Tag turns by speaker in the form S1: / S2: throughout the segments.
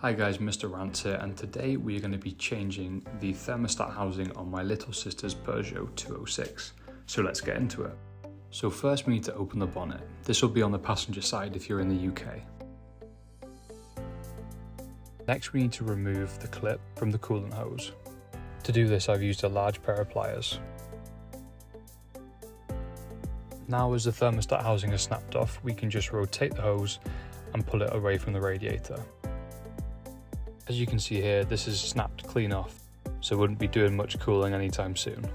S1: Hi guys, Mr. Rants here, and today we are going to be changing the thermostat housing on my little sister's Peugeot 206. So let's get into it. So first we need to open the bonnet. This will be on the passenger side if you're in the UK. Next we need to remove the clip from the coolant hose. To do this I've used a large pair of pliers. Now as the thermostat housing is snapped off, we can just rotate the hose and pull it away from the radiator. As you can see here, this is snapped clean off, so wouldn't be doing much cooling anytime soon.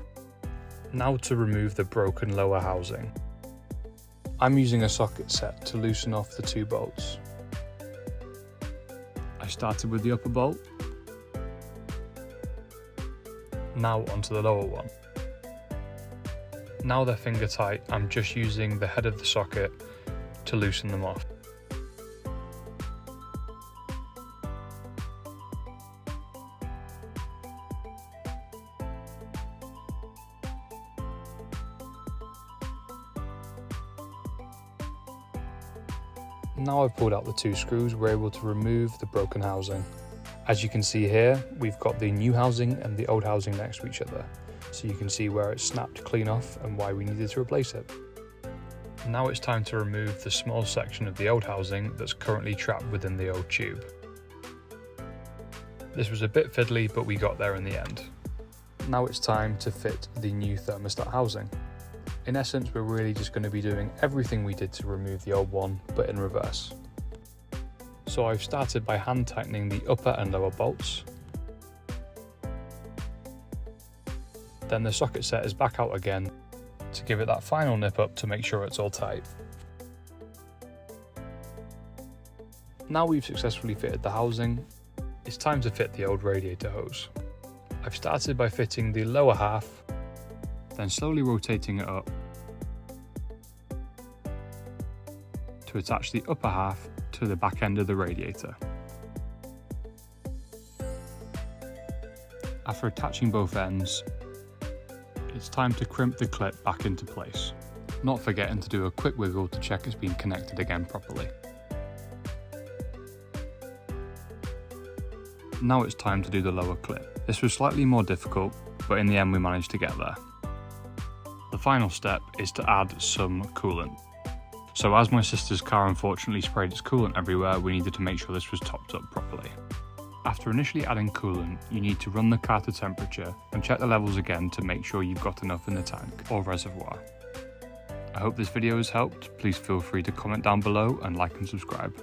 S1: Now to remove the broken lower housing. I'm using a socket set to loosen off the two bolts. I started with the upper bolt. Now onto the lower one. Now they're finger tight, I'm just using the head of the socket to loosen them off. Now I've pulled out the two screws, we're able to remove the broken housing. As you can see here, we've got the new housing and the old housing next to each other, so you can see where it's snapped clean off and why we needed to replace it. Now it's time to remove the small section of the old housing that's currently trapped within the old tube. This was a bit fiddly, but we got there in the end. Now it's time to fit the new thermostat housing. In essence, we're really just going to be doing everything we did to remove the old one, but in reverse. So I've started by hand tightening the upper and lower bolts. Then the socket set is back out again to give it that final nip up to make sure it's all tight. Now we've successfully fitted the housing, it's time to fit the old radiator hose. I've started by fitting the lower half, then slowly rotating it up to attach the upper half to the back end of the radiator. After attaching both ends, it's time to crimp the clip back into place, not forgetting to do a quick wiggle to check it's been connected again properly. Now it's time to do the lower clip. This was slightly more difficult, but in the end we managed to get there. The final step is to add some coolant. So as my sister's car unfortunately sprayed its coolant everywhere, we needed to make sure this was topped up properly. After initially adding coolant, you need to run the car to temperature and check the levels again to make sure you've got enough in the tank or reservoir. I hope this video has helped. Please feel free to comment down below and like and subscribe.